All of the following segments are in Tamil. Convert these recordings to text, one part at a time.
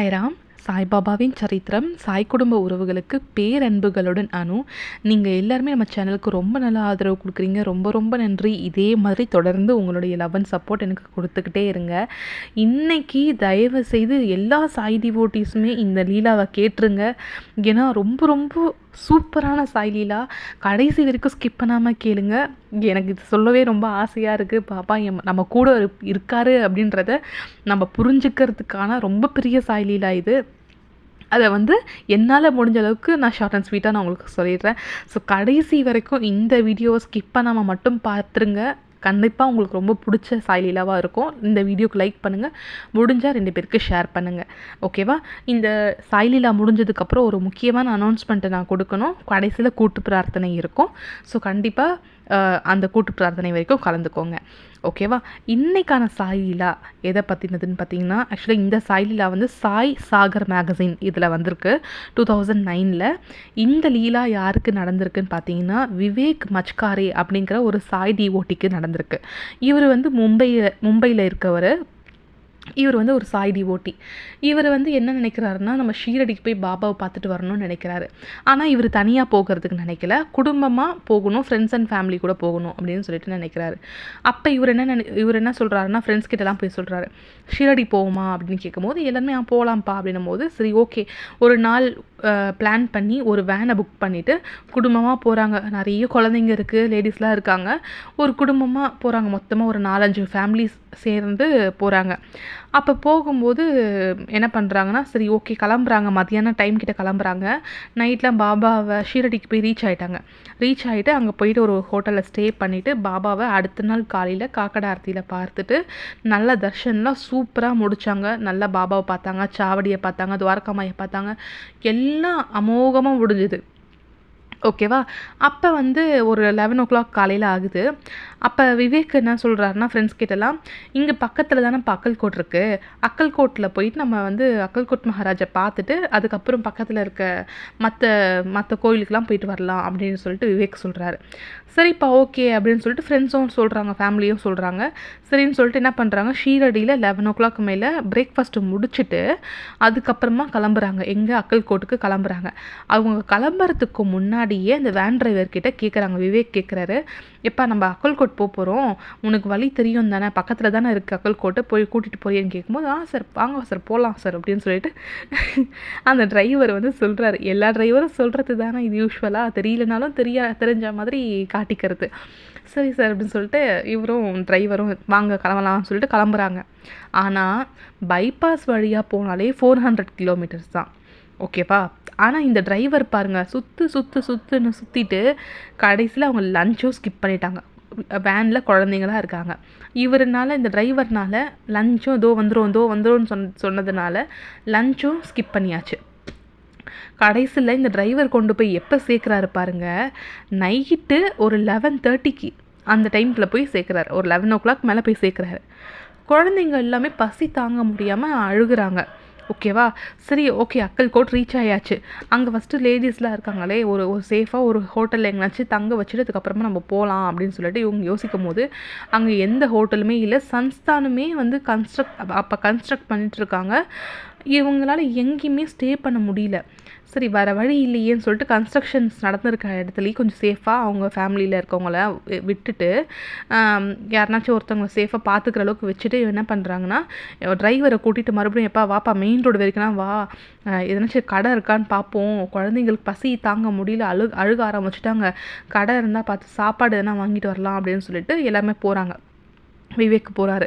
சாய்ராம். சாய்பாபாவின் சரித்திரம். சாய் குடும்ப உறவுகளுக்கு பேரன்புகளுடன் அனு. நீங்கள் எல்லாருமே நம்ம சேனலுக்கு ரொம்ப நல்ல ஆதரவு கொடுக்குறீங்க. ரொம்ப ரொம்ப நன்றி. இதே மாதிரி தொடர்ந்து உங்களுடைய லவ் அண்ட் சப்போர்ட் எனக்கு கொடுத்துக்கிட்டே இருங்க. இன்றைக்கி தயவு செய்து எல்லா சாய் டிவோட்டீஸுமே இந்த லீலாவை கேட்டுருங்க. ஏன்னா ரொம்ப ரொம்ப சூப்பரான சாய் லீலா. கடைசி வரைக்கும் ஸ்கிப் பண்ணாமல் கேளுங்க. எனக்கு இது சொல்லவே ரொம்ப ஆசையாக இருக்குது. பாப்பா நம்ம கூட இருக்காரு அப்படின்றத நம்ம புரிஞ்சுக்கிறதுக்கான ரொம்ப பெரிய சாய் லீலா இது. அதை என்னால் முடிஞ்ச அளவுக்கு நான் ஷார்ட் அண்ட் ஸ்வீட்டாக நான் உங்களுக்கு சொல்லிடுறேன். ஸோ கடைசி வரைக்கும் இந்த வீடியோவை ஸ்கிப் பண்ணாமல் மட்டும் பார்த்துருங்க. கண்டிப்பாக உங்களுக்கு ரொம்ப பிடிச்ச சாய் லீலாவாக இருக்கும். இந்த வீடியோக்கு லைக் பண்ணுங்கள், முடிஞ்சால் 2 பேருக்கு ஷேர் பண்ணுங்கள். ஓகேவா? இந்த சாய் லீலா முடிஞ்சதுக்கப்புறம் ஒரு முக்கியமான அனௌன்ஸ்மெண்ட்டை நான் கொடுக்கணும். கடைசியில் கூட்டு பிரார்த்தனை இருக்கும். ஸோ கண்டிப்பாக அந்த கூட்டு பிரார்த்தனை வரைக்கும் கலந்துக்கோங்க. ஓகேவா? இன்றைக்கான சாய் லீலா எதை பற்றினதுன்னு பார்த்தீங்கன்னா, ஆக்சுவலாக இந்த சாய் லீலா சாய் சாகர் மேகசின் இதில் வந்திருக்கு 2009. இந்த லீலா யாருக்கு நடந்திருக்குன்னு பார்த்தீங்கன்னா, விவேக் மச்காரே அப்படிங்கிற ஒரு சாய் டிவோட்டிக்கு நடந்திருக்கு. இவர் மும்பையில் இருக்கவர். இவர் ஒரு சாய் டிவோட்டி. இவர் என்ன நினைக்கிறாருன்னா, நம்ம ஷீரடிக்கு போய் பாபாவை பார்த்துட்டு வரணும்னு நினைக்கிறாரு. ஆனால் இவர் தனியாக போகிறதுக்கு நினைக்கல, குடும்பமாக போகணும், ஃப்ரெண்ட்ஸ் அண்ட் ஃபேமிலி கூட போகணும் அப்படின்னு சொல்லிட்டு நினைக்கிறாரு. அப்போ இவர் என்ன சொல்கிறாருன்னா, ஃப்ரெண்ட்ஸ் கிட்டலாம் போய் சொல்கிறாரு, ஷீரடி போவோமா அப்படின்னு கேட்கும்போது எல்லாருமே போகலாம்ப்பா அப்படின்னும் போது, சரி ஓகே ஒரு நாள் பிளான் பண்ணி ஒரு வேனை புக் பண்ணிவிட்டு குடும்பமாக போகிறாங்க. நிறைய குழந்தைங்க இருக்குது, லேடிஸ்லாம் இருக்காங்க. ஒரு குடும்பமாக போகிறாங்க. மொத்தமாக ஒரு 4-5 ஃபேமிலிஸ் சேர்ந்து போகிறாங்க. அப்போ போகும்போது என்ன பண்ணுறாங்கன்னா, சரி ஓகே கிளம்புறாங்க. மதியானம் டைம் கிட்ட கிளம்புறாங்க. நைட்லாம் பாபாவை ஷீரடிக்கு போய் ரீச் ஆகிட்டு அங்கே போயிட்டு ஒரு ஹோட்டலில் ஸ்டே பண்ணிவிட்டு பாபாவை அடுத்த நாள் காலையில் காக்கடை ஆரத்தியில் பார்த்துட்டு நல்ல தர்ஷன்லாம் சூப்பராக முடித்தாங்க. நல்லா பாபாவை பார்த்தாங்க, சாவடியை பார்த்தாங்க, துவாரகாமாயை பார்த்தாங்க. எல்லாம் அமோகமாக முடிஞ்சுது. ஓகேவா? அப்போ ஒரு 11 o'clock காலையில் ஆகுது. அப்போ விவேக் என்ன சொல்கிறாருன்னா, ஃப்ரெண்ட்ஸ் கிட்டலாம், இங்கே பக்கத்தில் தானே இப்போ அக்கல்கோட் இருக்குது, அக்கல்கோட்டில் போயிட்டு நம்ம அக்கல்கோட் மகாராஜை பார்த்துட்டு அதுக்கப்புறம் பக்கத்தில் இருக்க மற்ற கோயிலுக்கெலாம் போயிட்டு வரலாம் அப்படின்னு சொல்லிட்டு விவேக் சொல்கிறாரு. சரிப்பா ஓகே அப்படின்னு சொல்லிட்டு ஃப்ரெண்ட்ஸும் சொல்கிறாங்க, ஃபேமிலியும் சொல்கிறாங்க. சரின்னு சொல்லிட்டு என்ன பண்ணுறாங்க, ஷீரடியில் 11 o'clock மேலே பிரேக்ஃபாஸ்ட்டு முடிச்சுட்டு அதுக்கப்புறமா கிளம்புறாங்க. எங்கே அக்கல்கோட்டுக்கு கிளம்புறாங்க. அவங்க கிளம்புறதுக்கு முன்னாடியே அந்த வேன் டிரைவர் கிட்ட கேட்குறாங்க. விவேக் கேட்குறாரு, எப்பா நம்ம அக்கல்கோட் போகிறோம், உனக்கு வழி தெரியும் தானே, பக்கத்தில் தானே இருக்குது அக்கல்கோட்டை, போய் கூட்டிகிட்டு போறியன்னு கேட்கும்போது, சார் வாங்க சார் போகலாம் சார் அப்படின்னு சொல்லிட்டு அந்த டிரைவர் சொல்கிறாரு. எல்லா டிரைவரும் சொல்கிறது தானே இது யூஸ்வலாக, தெரியலனாலும் தெரிஞ்ச மாதிரி காட்டிக்கிறது. சரி சார் அப்படின்னு சொல்லிட்டு இவரும் டிரைவரும் வாங்க கிளம்பலாம்னு சொல்லிட்டு கிளம்புறாங்க. ஆனால் பைபாஸ் வழியாக போனாலே 400 kilometers தான். ஓகேவா? ஆனால் இந்த டிரைவர் பாருங்கள், சுற்றிட்டு கடைசியில் அவங்க லஞ்சும் ஸ்கிப் பண்ணிட்டாங்க. வேனில் குழந்தைங்களாம் இருக்காங்க. இந்த டிரைவர்னால் லஞ்சும் வந்துடும் சொன்னதுனால லஞ்சும் ஸ்கிப் பண்ணியாச்சு. கடைசியில் இந்த டிரைவர் கொண்டு போய் எப்போ சேர்க்குறாரு பாருங்கள், நைட்டு ஒரு 11:30 அந்த டைமில் போய் சேர்க்குறாரு. ஒரு 11 o'clock மேலே போய் சேர்க்குறாரு. குழந்தைங்க எல்லாமே பசி தாங்க முடியாமல் அழுகுறாங்க. ஓகேவா? சரி ஓகே அக்கல்கோட் ரீச் ஆயாச்சு. அங்கே ஃபஸ்ட்டு லேடிஸ்லாம் இருக்காங்களே, ஒரு சேஃபாக ஒரு ஹோட்டலில் எங்கேனாச்சும் தங்க வச்சுட்டு அதுக்கப்புறமா நம்ம போகலாம் அப்படின்னு சொல்லிட்டு இவங்க யோசிக்கும் போது அங்கே எந்த ஹோட்டலுமே இல்லை. சன்ஸ்தானுமே கன்ஸ்ட்ரக்ட் பண்ணிகிட்ருக்காங்க. இவங்களால எங்கேயுமே ஸ்டே பண்ண முடியல. சரி வேறு வழி இல்லையேன்னு சொல்லிட்டு கன்ஸ்ட்ரக்ஷன்ஸ் நடந்திருக்க இடத்துலையும் கொஞ்சம் சேஃபாக அவங்க ஃபேமிலியில் இருக்கவங்கள விட்டுட்டு யாருனாச்சும் ஒருத்தவங்க சேஃபாக பார்த்துக்கிற அளவுக்கு வச்சுட்டு என்ன பண்ணுறாங்கன்னா, டிரைவரை கூட்டிகிட்டு மறுபடியும் எப்பா வாப்பா மெயின் ரோடு வரைக்கும்னா வா, எதனாச்சும் கடை இருக்கான்னு பார்ப்போம், குழந்தைங்களுக்கு பசி தாங்க முடியல, அழுக ஆரம்பிச்சுட்டாங்க, கடை இருந்தால் பார்த்து சாப்பாடு எதனா வாங்கிட்டு வரலாம் அப்படின்னு சொல்லிட்டு எல்லாமே போகிறாங்க. விவேக் போகிறாரு.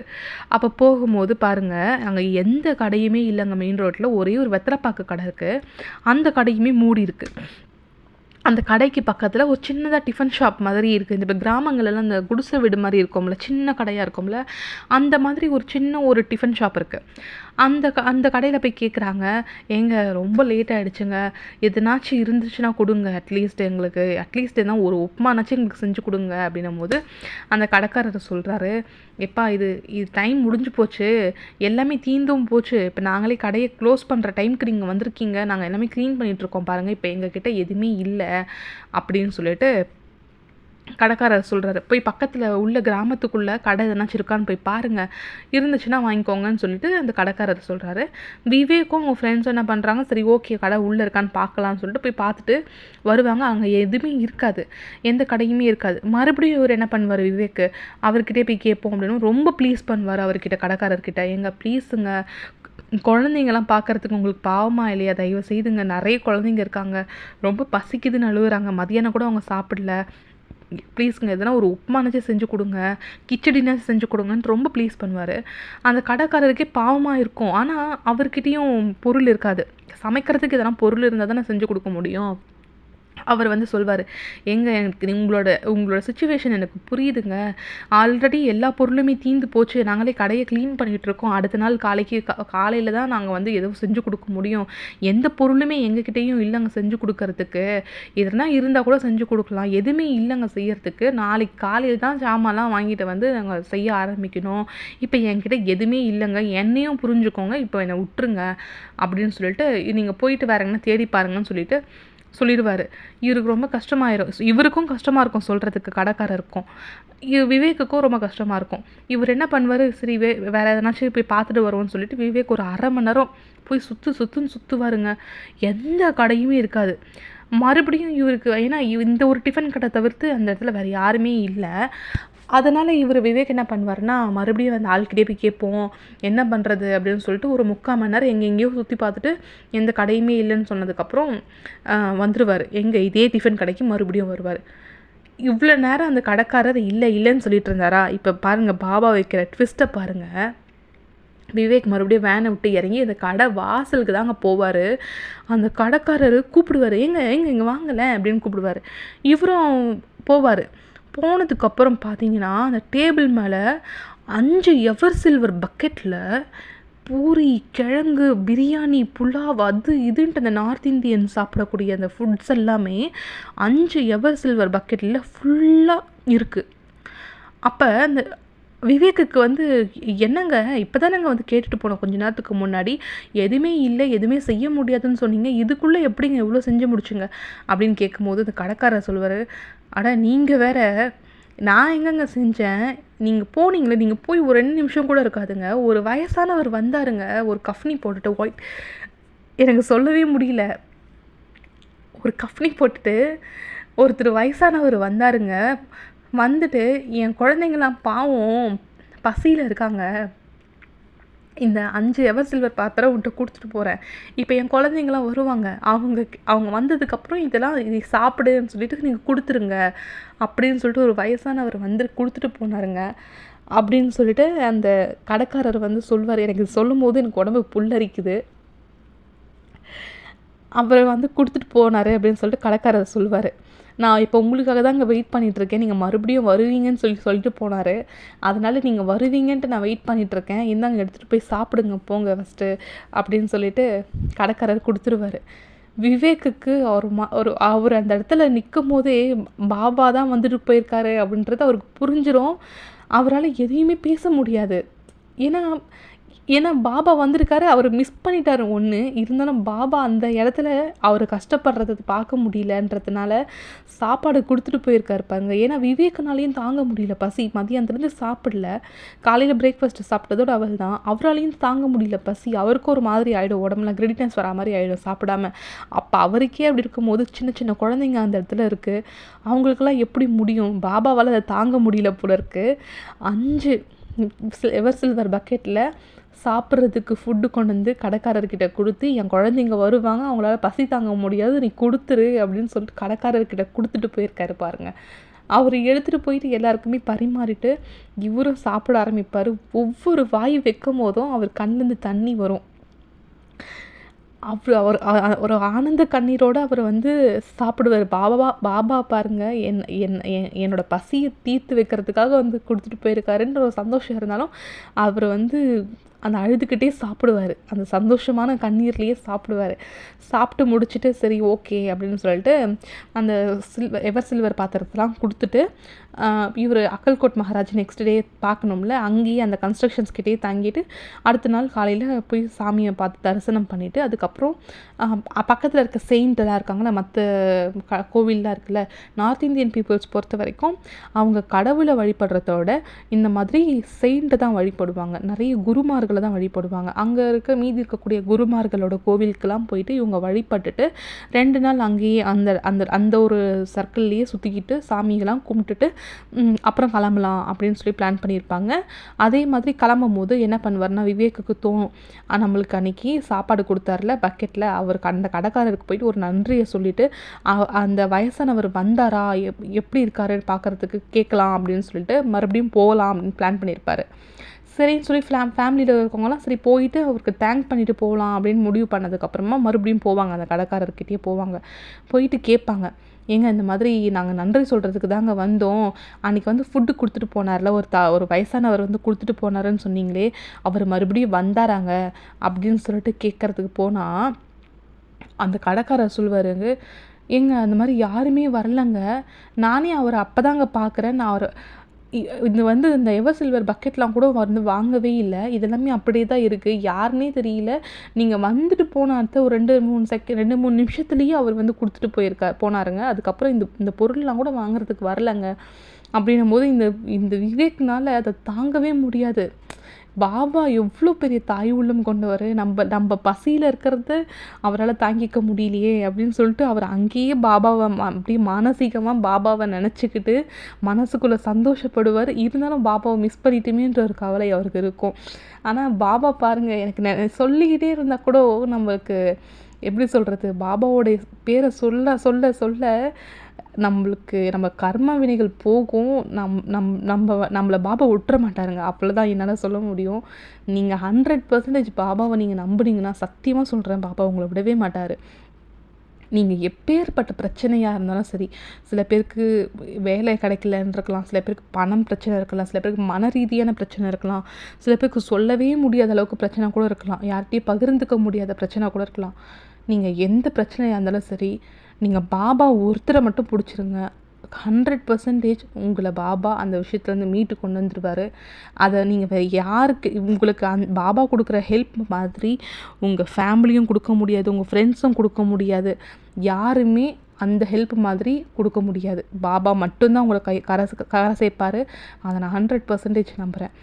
அப்போ போகும்போது பாருங்கள், அங்கே எந்த கடையுமே இல்லைங்க. மெயின் ரோட்டில் ஒரே ஒரு வெத்தலைப்பாக்கு கடை இருக்குது. அந்த கடையுமே மூடி இருக்குது. அந்த கடைக்கு பக்கத்தில் ஒரு சின்னதாக டிஃபன் ஷாப் மாதிரி இருக்குது. இந்த இப்போ கிராமங்களெல்லாம் இந்த குடிசை வீடு மாதிரி இருக்கும்ல, சின்ன கடையாக இருக்கும்ல, அந்த மாதிரி ஒரு டிஃபன் ஷாப் இருக்குது. அந்த கடையில் போய் கேட்குறாங்க, ஏங்க ரொம்ப லேட் ஆகிடுச்சுங்க, எதுனாச்சும் இருந்துச்சுன்னா கொடுங்க, அட்லீஸ்ட் என்ன ஒரு உப்புமானாச்சும் எங்களுக்கு செஞ்சு கொடுங்க அப்படின்னும் போது அந்த கடைக்காரர் சொல்கிறாரு, எப்பா இது டைம் முடிஞ்சு போச்சு, எல்லாமே தீந்தும் போச்சு, இப்போ நாங்களே கடையை க்ளோஸ் பண்ணுற டைமுக்கு நீங்கள் வந்திருக்கீங்க, நாங்கள் எல்லாமே க்ளீன் பண்ணிகிட்ருக்கோம் பாருங்கள், இப்போ எங்ககிட்ட எதுவுமே இல்லை அப்படின்னு சொல்லிட்டு கடைக்காரர் சொல்கிறாரு, போய் பக்கத்தில் உள்ள கிராமத்துக்குள்ளே கடை எதனாச்சும் இருக்கான்னு போய் பாருங்கள், இருந்துச்சுன்னா வாங்கிக்கோங்கன்னு சொல்லிட்டு அந்த கடைக்காரர் சொல்கிறாரு. விவேக்கும் அவங்க ஃப்ரெண்ட்ஸும் என்ன பண்ணுறாங்க, சரி ஓகே கடை உள்ளே இருக்கான்னு பார்க்கலான்னு சொல்லிட்டு போய் பார்த்துட்டு வருவாங்க. அங்கே எதுவுமே இருக்காது, எந்த கடையுமே இருக்காது. மறுபடியும் இவர் என்ன பண்ணுவார், விவேக்கு அவர்கிட்டே போய் கேட்போம் அப்படின்னு ரொம்ப ப்ளீஸ் பண்ணுவார் அவர்கிட்ட, கடைக்காரர்கிட்ட. எங்க ப்ளீஸுங்க, குழந்தைங்கலாம் பார்க்குறதுக்கு உங்களுக்கு பாவமாக இல்லையா, தயவு செய்துங்க, நிறைய குழந்தைங்க இருக்காங்க, ரொம்ப பசிக்குதுன்னு அழுகுறாங்க, மதியானம் கூட அவங்க சாப்பிடல, ப்ளீஸுங்க எதனா ஒரு உப்புமானாச்சும் செஞ்சு கொடுங்க, கிச்சடினாச்சும் செஞ்சு கொடுங்கன்னு ரொம்ப ப்ளீஸ் பண்ணுவார். அந்த கடைக்காரருக்கே பாவமாக இருக்கும். ஆனால் அவர்கிட்டையும் பொருள் இருக்காது, சமைக்கிறதுக்கு எதனா பொருள் இருந்தால் தானே செஞ்சு கொடுக்க முடியும். அவர் வந்து சொல்வார், எனக்கு உங்களோட சுச்சுவேஷன் எனக்கு புரியுதுங்க, ஆல்ரெடி எல்லா பொருளுமே தீர்ந்து போச்சு, நாங்களே கடையை க்ளீன் பண்ணிகிட்ருக்கோம், அடுத்த நாள் காலையில் தான் நாங்கள் வந்து எதுவும் செஞ்சு கொடுக்க முடியும், எந்த பொருளுமே எங்ககிட்டேயும் இல்லைங்க செஞ்சு கொடுக்கறதுக்கு, எதுனா இருந்தால் கூட செஞ்சு கொடுக்கலாம், எதுவுமே இல்லைங்க செய்யறதுக்கு, நாளைக்கு காலையில் தான் ஜாமான்லாம் வாங்கிட்டு வந்து நாங்கள் செய்ய ஆரம்பிக்கணும், இப்போ என்கிட்ட எதுவுமே இல்லைங்க, என்னையும் புரிஞ்சுக்கோங்க, இப்போ என்னை விட்டுருங்க அப்படின்னு சொல்லிட்டு, நீங்கள் போயிட்டு வேற எங்கன்னா தேடி பாருங்கன்னு சொல்லிடுவார். இவருக்கு ரொம்ப கஷ்டமாயிரும், இவருக்கும் கஷ்டமாக இருக்கும் சொல்கிறதுக்கு, கடைக்காரருக்கும், விவேக்குக்கும் ரொம்ப கஷ்டமாக இருக்கும். இவர் என்ன பண்ணுவார், சரி வேறு எதனாச்சும் போய் பார்த்துட்டு வருவோம்னு சொல்லிட்டு விவேக் ஒரு 1/2 மணி நேரம் போய் சுற்றுன்னு சுற்றுவாருங்க, எந்த கடையுமே இருக்காது. மறுபடியும் இவருக்கு, ஏன்னா இந்த ஒரு டிஃபன் கடை தவிர்த்து அந்த இடத்துல வேறு யாருமே இல்லை, அதனால் விவேக் என்ன பண்ணுவார்னா, மறுபடியும் அந்த ஆள்கிட்டே போய் கேட்போம் என்ன பண்ணுறது அப்படின்னு சொல்லிட்டு ஒரு 3/4 மணி நேரம் எங்கெங்கேயோ சுற்றி பார்த்துட்டு எந்த கடையுமே இல்லைன்னு சொன்னதுக்கப்புறம் வந்துடுவார். இதே டிஃபன் கடைக்கு மறுபடியும் வருவார். இவ்வளோ நேரம் அந்த கடைக்காரர் இல்லைன்னு சொல்லிட்டு இருந்தாரா, இப்போ பாருங்கள் பாபா வைக்கிற ட்விஸ்ட்டை பாருங்கள். விவேக் மறுபடியும் வேனை விட்டு இறங்கி அந்த கடை வாசலுக்கு தாங்க போவார். அந்த கடைக்காரர் கூப்பிடுவார், இங்கே வாங்கலை அப்படின்னு கூப்பிடுவார். இவரும் போவார். போனதுக்கப்புறம் பார்த்தீங்கன்னா அந்த டேபிள் மேலே 5 எவர் சில்வர் பக்கெட்டில் பூரி, கிழங்கு, பிரியாணி, புலாவ், அது இதுன்ட்டு அந்த நார்த் இந்தியன் சாப்பிடக்கூடிய அந்த ஃபுட்ஸ் எல்லாமே 5 எவர் சில்வர் பக்கெட்டில் ஃபுல்லாக இருக்குது. அப்போ அந்த விவேக்குக்கு வந்து, என்னங்க இப்போ தானேங்க வந்து கேட்டுட்டு போனோம் கொஞ்ச நேரத்துக்கு முன்னாடி, எதுவுமே இல்லை, எதுவுமே செய்ய முடியாதுன்னு சொன்னீங்க, இதுக்குள்ளே எப்படிங்க எவ்வளோ செஞ்சு முடிச்சுங்க அப்படின்னு கேட்கும்போது அந்த கடைக்காரர் சொல்லுவார், அட நீங்கள் வேற, நான் எங்கெங்க செஞ்சேன், நீங்கள் போனீங்களே, நீங்கள் போய் ஒரு 2 நிமிஷம் கூட இருக்காதுங்க, ஒரு வயசானவர் வந்தாருங்க, ஒரு கஃப்னி போட்டுட்டு, ஒயிட், எனக்கு சொல்லவே முடியல, ஒரு கஃப்னி போட்டுட்டு ஒருத்தர் வயசானவர் வந்தாருங்க, வந்துட்டு என் குழந்தைங்களாம் பாவம் பசியில் இருக்காங்க, இந்த 5 எவர் சில்வர் பாத்திரம் உன்ட்ட கொடுத்துட்டு போகிறேன், இப்போ என் குழந்தைங்களாம் வருவாங்க, அவங்க வந்ததுக்கப்புறம் இதை சாப்பிடுன்னு சொல்லிட்டு நீங்கள் கொடுத்துருங்க அப்படின்னு சொல்லிட்டு ஒரு வயசானவர் வந்து கொடுத்துட்டு போனாருங்க அப்படின்னு சொல்லிட்டு அந்த கடைக்காரர் வந்து சொல்வார். எனக்கு சொல்லும் போது எனக்கு உடம்பு புல்லரிக்குது. அவர் வந்து கொடுத்துட்டு போனார் அப்படின்னு சொல்லிட்டு கடைக்காரர் சொல்வார். நான் இப்போ உங்களுக்காக தான் இங்கே வெயிட் பண்ணிகிட்ருக்கேன், நீங்கள் மறுபடியும் வருவீங்கன்னு சொல்லிட்டு போனார், அதனால் நீங்கள் வருவீங்கன்ட்டு நான் வெயிட் பண்ணிகிட்ருக்கேன், இந்தாங்க எடுத்துகிட்டு போய் சாப்பிடுங்க போங்க ஃபஸ்ட்டு அப்படின்னு சொல்லிட்டு கடைக்காரர் கொடுத்துருவார். விவேக்குக்கு அவர் அந்த இடத்துல நிற்கும் போதே பாபா தான் வந்துட்டு போயிருக்காரு அப்படின்றது அவருக்கு புரிஞ்சிடும். அவரால் எதையுமே பேச முடியாது. ஏன்னா பாபா வந்திருக்காரு, அவர் மிஸ் பண்ணிட்டாரு ஒன்று, இருந்தாலும் பாபா அந்த இடத்துல அவர் கஷ்டப்படுறத பார்க்க முடியலன்றதுனால சாப்பாடு கொடுத்துட்டு போயிருக்காரு பாருங்க. ஏன்னா விவேகனாலையும் தாங்க முடியல பசி, மதியானத்துலேருந்து சாப்பிடல, காலையில் பிரேக்ஃபாஸ்ட்டு சாப்பிட்டதோடு அவள் தான், அவராலையும் தாங்க முடியல பசி, அவருக்கும் ஒரு மாதிரி ஆகிடும், உடம்புலாம் கிரெடிட்னஸ் வரா மாதிரி ஆகிடும் சாப்பிடாம. அப்போ அவருக்கே அப்படி இருக்கும்போது சின்ன சின்ன குழந்தைங்க அந்த இடத்துல இருக்குது, அவங்களுக்கெல்லாம் எப்படி முடியும், பாபாவால் அதை தாங்க முடியல போல இருக்குது. 5 எவர் சில்வர் பக்கெட்டில் சாப்பிட்றதுக்கு ஃபுட்டு கொண்டு வந்து கடைக்காரர்கிட்ட கொடுத்து, என் குழந்தைங்க வருவாங்க, அவங்களால பசி தாங்க முடியாது, நீ கொடுத்துரு அப்படின்னு சொல்லிட்டு கடைக்காரர்கிட்ட கொடுத்துட்டு போயிருக்காரு பாருங்கள். அவர் எடுத்துகிட்டு போயிட்டு எல்லாருக்குமே பரிமாறிட்டு இவரும் சாப்பிட ஆரம்பிப்பார். ஒவ்வொரு வாய் வைக்கும் போதும் அவர் கண்லேருந்து தண்ணி வரும். அவர் ஒரு ஆனந்த கண்ணீரோடு அவர் வந்து சாப்பிடுவார். பாபா பாருங்கள், என்னோட பசியை தீர்த்து வைக்கிறதுக்காக வந்து கொடுத்துட்டு போயிருக்காருன்ற ஒரு சந்தோஷம் இருந்தாலும் அவர் வந்து அந்த அழுதுகிட்டே சாப்பிடுவார். அந்த சந்தோஷமான கண்ணீர்லேயே சாப்பிடுவார். சாப்பிட்டு முடிச்சுட்டு சரி ஓகே அப்படின்னு சொல்லிட்டு அந்த எவர் சில்வர் பாத்திரத்தெலாம் கொடுத்துட்டு இவர் அக்கல்கோட் மகாராஜ் நெக்ஸ்ட் டே பார்க்கணும்ல, அங்கேயே அந்த கன்ஸ்ட்ரக்ஷன்ஸ்கிட்டே தங்கிட்டு அடுத்த நாள் காலையில் போய் சாமியை பார்த்து தரிசனம் பண்ணிவிட்டு அதுக்கப்புறம் பக்கத்தில் இருக்க செயின்ட்டெல்லாம் இருக்காங்கள, மற்ற கோவில்லாம் இருக்குல்ல, நார்த் இந்தியன் பீப்புள்ஸ் பொறுத்த வரைக்கும் அவங்க கடவுளை வழிபடுறதோட இந்த மாதிரி செயின்ட்டை தான் வழிபடுவாங்க. நிறைய குருமார்களை தான் வழிபடுவாங்க. அங்கே மீதி இருக்கக்கூடிய குருமார்களோட கோவிலுக்கெல்லாம் போயிட்டு இவங்க வழிபட்டுட்டு 2 நாள் அங்கேயே அந்த அந்த அந்த ஒரு சர்க்கிள்லேயே சுற்றிக்கிட்டு சாமியெல்லாம் கும்பிட்டுட்டு அப்புறம் கிளம்பலாம் அப்படின்னு சொல்லி பிளான் பண்ணியிருப்பாங்க. அதே மாதிரி கிளம்பும் போது என்ன பண்ணுவார்னா, விவேக்குக்கு தோணும், நம்மளுக்கு அன்றைக்கி சாப்பாடு கொடுத்தாருல பக்கெட்டில், அவருக்கு அந்த கடைக்காரருக்கு போயிட்டு ஒரு நன்றியை சொல்லிவிட்டு அந்த வயசானவர் வந்தாரா எப்படி இருக்காரு பார்க்குறதுக்கு கேட்கலாம் அப்படின்னு சொல்லிட்டு மறுபடியும் போகலாம் அப்படின்னு பிளான் பண்ணியிருப்பார். சரின்னு சொல்லி ஃபேமிலியில் இருக்கவங்களாம் சரி போயிட்டு அவருக்கு தேங்க் பண்ணிவிட்டு போகலாம் அப்படின்னு முடிவு பண்ணதுக்கப்புறமா மறுபடியும் போவாங்க, அந்த கடைக்காரர்கிட்டயே போவாங்க. போயிட்டு கேட்பாங்க, ஏங்க இந்த மாதிரி நாங்கள் நன்றி சொல்கிறதுக்கு தாங்க வந்தோம், அன்றைக்கி வந்து ஃபுட்டு கொடுத்துட்டு போனார்ல, ஒரு வயசானவர் வந்து கொடுத்துட்டு போனாருன்னு சொன்னீங்களே, அவர் மறுபடியும் வந்தாராங்க அப்படின்னு சொல்லிட்டு கேட்குறதுக்கு போனால் அந்த கடைக்காரர் சொல்வாருங்க, ஏங்க அந்த மாதிரி யாருமே வரலங்க, நானே அவரை அப்போ தாங்க பார்க்குறேன், நான் அவர் இது வந்து இந்த எவர் சில்வர் பக்கெட்லாம் கூட வந்து வாங்கவே இல்லை, இதெல்லாமே அப்படியே தான் இருக்குது, யாருன்னே தெரியல, நீங்கள் வந்துட்டு போன அடுத்த ஒரு 2-3 நிமிஷத்துலேயே அவர் வந்து கொடுத்துட்டு போனாருங்க, அதுக்கப்புறம் இந்த பொருள்லாம் கூட வாங்குறதுக்கு வரலைங்க அப்படின்னும் போது இந்த விவேக்னால அதை தாங்கவே முடியாது. பாபா எவ்வளோ பெரிய தாய் உள்ளம் கொண்டவர், நம்ம பசியில் இருக்கிறத அவரால் தாங்கிக்க முடியலையே அப்படின்னு சொல்லிட்டு அவர் அங்கேயே பாபாவை அப்படியே மானசீகமாக பாபாவை நினச்சிக்கிட்டு மனசுக்குள்ளே சந்தோஷப்படுவார். இருந்தாலும் பாபாவை மிஸ் பண்ணிட்டுமேன்ற ஒரு கவலை அவருக்கு இருக்கும். ஆனால் பாபா பாருங்கள், எனக்கு சொல்லிக்கிட்டே இருந்தால் கூட நம்மளுக்கு எப்படி சொல்கிறது, பாபாவோடைய பேரை சொல்ல சொல்ல சொல்ல நம்ம கர்ம வினைகள் போகும், நம்மளை பாபா விட்டுற மாட்டாருங்க, அவ்வளோதான் என்னால் சொல்ல முடியும். நீங்கள் 100% பாபாவை நீங்கள் நம்புனீங்கன்னா சத்தியமாக சொல்கிறேன், பாபா உங்களை விடவே மாட்டார். நீங்கள் எப்பேற்பட்ட பிரச்சனையாக இருந்தாலும் சரி, சில பேருக்கு வேலை கிடைக்கலன்னு இருக்கலாம், சில பேருக்கு பணம் பிரச்சனை இருக்கலாம், சில பேருக்கு மன ரீதியான பிரச்சனை இருக்கலாம், சில பேருக்கு சொல்லவே முடியாத அளவுக்கு பிரச்சனை கூட இருக்கலாம், யார்கிட்டையும் பகிர்ந்துக்க முடியாத பிரச்சனை கூட இருக்கலாம். நீங்கள் எந்த பிரச்சனையாக இருந்தாலும் சரி, நீங்கள் பாபா ஒருத்தரை மட்டும் பிடிச்சிருங்க, 100% உங்களை பாபா அந்த விஷயத்துலேருந்து மீட்டு கொண்டு வந்துடுவார். அதை நீங்கள் வேறு யாருக்கு உங்களுக்கு பாபா கொடுக்குற ஹெல்ப் மாதிரி உங்கள் ஃபேமிலியும் கொடுக்க முடியாது, உங்கள் ஃப்ரெண்ட்ஸும் கொடுக்க முடியாது, யாருமே அந்த ஹெல்ப் மாதிரி கொடுக்க முடியாது. பாபா மட்டும்தான் உங்களை கரை சேர்ப்பார். அதை நான் 100% நம்புகிறேன்.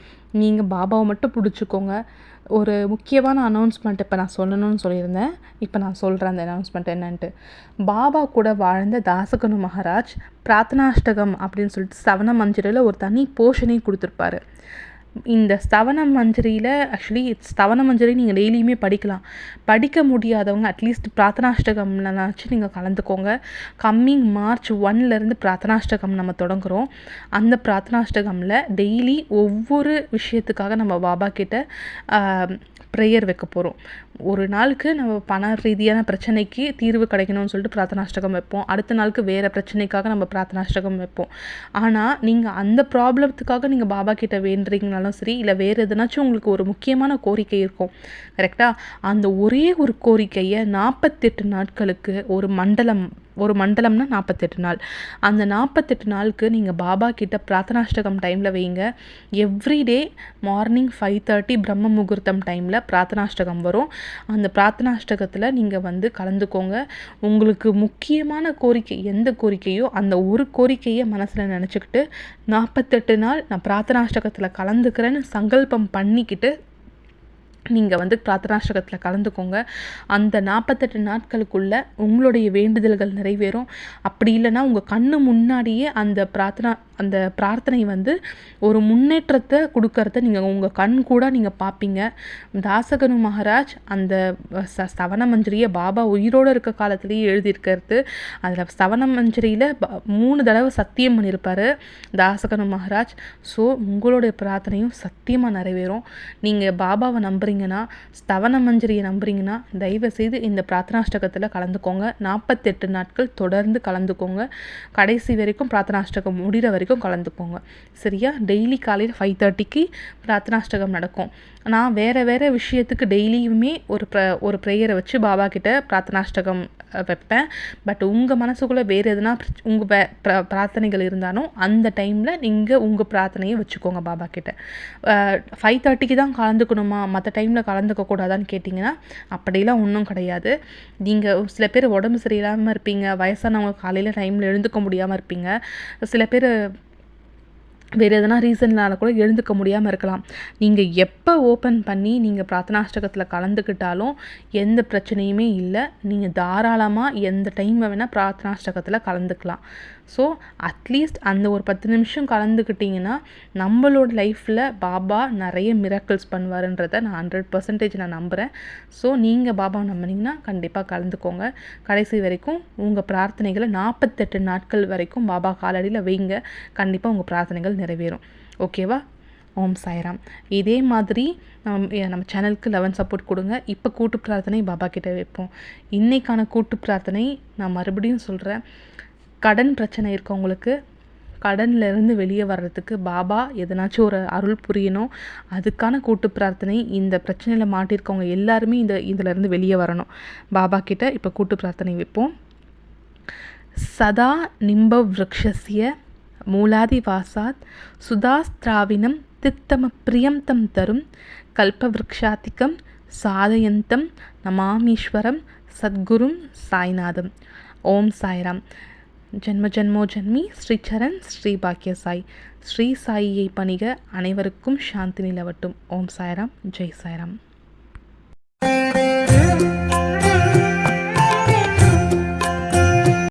நீங்கள் பாபாவை மட்டும் பிடிச்சிக்கோங்க. ஒரு முக்கியமான அனௌன்ஸ்மெண்ட் இப்போ நான் சொல்லணும்னு சொல்லியிருந்தேன், இப்போ நான் சொல்கிறேன் அந்த அனௌன்ஸ்மெண்ட் என்னன்ட்டு. பாபா கூட வாழ்ந்த தாசகனு மகாராஜ் பிரார்த்தனாஷ்டகம் அப்படின்னு சொல்லிட்டு ஸ்தவன மஞ்சரியில் ஒரு தனி போர்ஷனே கொடுத்துருப்பாரு. இந்த ஸ்தவன மஞ்சரியில் ஆக்சுவலி ஸ்தவன மஞ்சரி நீங்கள் டெய்லியுமே படிக்கலாம். படிக்க முடியாதவங்க அட்லீஸ்ட் பிரார்த்தனாஷ்டகம்னாச்சும் நீங்கள் கலந்துக்கோங்க. கம்மிங் March 1 பிரார்த்தனாஷ்டகம் நம்ம தொடங்குகிறோம். அந்த பிரார்த்தனாஷ்டகமில் டெய்லி ஒவ்வொரு விஷயத்துக்காக நம்ம பாபா கிட்ட ப்ரேயர் வைக்க போகிறோம். ஒரு நாளுக்கு நம்ம பண ரீதியான பிரச்சனைக்கு தீர்வு கிடைக்கணும்னு சொல்லிட்டு பிரார்த்தனாஷ்டகம் வைப்போம். அடுத்த நாளுக்கு வேறு பிரச்சனைக்காக நம்ம பிரார்த்தனாஷ்டகம் வைப்போம். ஆனால் நீங்கள் அந்த ப்ராப்ளத்துக்காக நீங்கள் பாபா கிட்ட வேண்டுறீங்கனாலும் சரி, இல்லை வேறு எதுனாச்சும் உங்களுக்கு ஒரு முக்கியமான கோரிக்கை இருக்கும் கரெக்டாக, அந்த ஒரே ஒரு கோரிக்கையை 48 நாட்களுக்கு ஒரு மண்டலம்னா 48 நாள், அந்த 48 நாளுக்கு நீங்கள் பாபா கிட்ட பிரார்த்தனாஷ்டகம் டைமில் வைங்க. எவ்ரிடே மார்னிங் 5:30 பிரம்ம முகூர்த்தம் டைமில் பிரார்த்தனாஷ்டகம் வரும். அந்த பிரார்த்தனாஷ்டகத்தில் நீங்கள் வந்து கலந்துக்கோங்க. உங்களுக்கு முக்கியமான கோரிக்கை எந்த கோரிக்கையோ அந்த ஒரு கோரிக்கையை மனசில் நினச்சிக்கிட்டு 48 நாள் நான் பிரார்த்தனாஷ்டகத்தில் கலந்துக்கிறேன்னு சங்கல்பம் பண்ணிக்கிட்டு நீங்கள் வந்து பிரார்த்தனாஷ்டகத்தில் கலந்துக்கோங்க. அந்த 48 நாட்களுக்குள்ளே உங்களுடைய வேண்டுதல்கள் நிறைவேறும். அப்படி இல்லைன்னா உங்கள் கண்ணு முன்னாடியே அந்த பிரார்த்தனை வந்து ஒரு முன்னேற்றத்தை கொடுக்கறத நீங்கள் உங்கள் கண் கூட நீங்கள் பார்ப்பீங்க. தாசகனு மகாராஜ் அந்த ஸ்தவன மஞ்சரியை பாபா உயிரோடு இருக்க காலத்துலேயே எழுதியிருக்கிறது. அதில் ஸ்தவன மஞ்சரியில் 3 தடவை சத்தியம் பண்ணியிருப்பார் தாசகனு மகாராஜ். ஸோ உங்களுடைய பிரார்த்தனையும் சத்தியமாக நிறைவேறும். நீங்கள் பாபாவை நம்புறீங்கன்னா, ஸ்தவன மஞ்சரியை நம்புறீங்கன்னா, தயவுசெய்து இந்த பிரார்த்தனாஷ்டகத்தில் கலந்துக்கோங்க. 48 நாட்கள் தொடர்ந்து கலந்துக்கோங்க. கடைசி வரைக்கும் பிரார்த்தனாஷ்டகம் முடிகிற வரைக்கும் வரைக்கும் கலந்துக்கோங்க. சரியா? டெய்லி காலையில் 5:30க்கு பிரார்த்தனாஷ்டகம் நடக்கும். நான் வேறு விஷயத்துக்கு டெய்லியுமே ஒரு ப்ரேயரை வச்சு பாபா கிட்ட பிரார்த்தனாஷ்டகம் வைப்பேன். பட் உங்கள் மனசுக்குள்ளே வேறு எதுனா உங்கள் பிரார்த்தனைகள் இருந்தாலும் அந்த டைமில் நீங்கள் உங்கள் பிரார்த்தனையை வச்சுக்கோங்க பாபா கிட்ட. 5:30க்கு தான் கலந்துக்கணுமா, மற்ற டைமில் கலந்துக்கக்கூடாதான்னு கேட்டிங்கன்னா அப்படிலாம் ஒன்றும் கிடையாது. நீங்கள் சில பேர் உடம்பு சரியில்லாமல் இருப்பீங்க, வயசானவங்க காலையில் டைமில் எழுந்துக்க முடியாமல் இருப்பீங்க, சில பேர் வேறு எதனா ரீசன்னால் கூட எழுந்துக்க முடியாமல் இருக்கலாம். நீங்கள் எப்போ ஓப்பன் பண்ணி நீங்கள் பிரார்த்தனாஷ்டகத்தில் கலந்துக்கிட்டாலும் எந்த பிரச்சனையுமே இல்லை. நீங்கள் தாராளமாக எந்த டைமில் வேணால் பிரார்த்தனாஷ்டகத்தில் கலந்துக்கலாம். ஸோ அட்லீஸ்ட் அந்த ஒரு 10 நிமிஷம் கலந்துக்கிட்டிங்கன்னா நம்மளோட லைஃப்பில் பாபா நிறைய மிராக்கிள்ஸ் பண்ணுவாருன்றதை நான் 100% நான் நம்புகிறேன். ஸோ நீங்கள் பாபா நம்பினீங்கன்னா கண்டிப்பாக கலந்துக்கோங்க. கடைசி வரைக்கும் உங்கள் பிரார்த்தனைகளை 48 நாட்கள் வரைக்கும் பாபா காலடியில் வைங்க. கண்டிப்பாக உங்கள் பிரார்த்தனைகள் நிறைவேறும். ஓகேவா? ஓம் சாய்ராம். இதே மாதிரி நம்ம சேனலுக்கு 11 சப்போர்ட் கொடுங்க. இப்போ கூட்டு பிரார்த்தனை பாபா கிட்ட வைப்போம். இன்றைக்கான கூட்டு பிரார்த்தனை நான் மறுபடியும் சொல்கிறேன். கடன் பிரச்சனை இருக்கவங்களுக்கு கடன்லேருந்து வெளியே வர்றதுக்கு பாபா எதனாச்சும் ஒரு அருள் புரியணும். அதுக்கான கூட்டு பிரார்த்தனை. இந்த பிரச்சனையில் மாட்டியிருக்கவங்க எல்லாருமே இதிலேருந்து வெளியே வரணும். பாபா கிட்ட இப்போ கூட்டு பிரார்த்தனை வைப்போம். சதா நிம்ப விரக்ஷஸ்ய மூலாதிவாசாத் சுதாஸ்திராவினம் தித்தம பிரியம் தம் தரும் கல்பவ்ருக்ஷாதிகம் சாதயந்தம் நமாமீஸ்வரம் சத்குரும் சாய்நாதம். ஓம் சாய்ராம். ஜென்ம ஜென்மோ ஜென்மி ஸ்ரீசரண் ஸ்ரீ பாக்கிய சாய். ஸ்ரீ சாயியை பணிக, அனைவருக்கும் சாந்தி நிலவட்டும். ஓம் சாய்ராம். ஜெய் சாய்ராம்.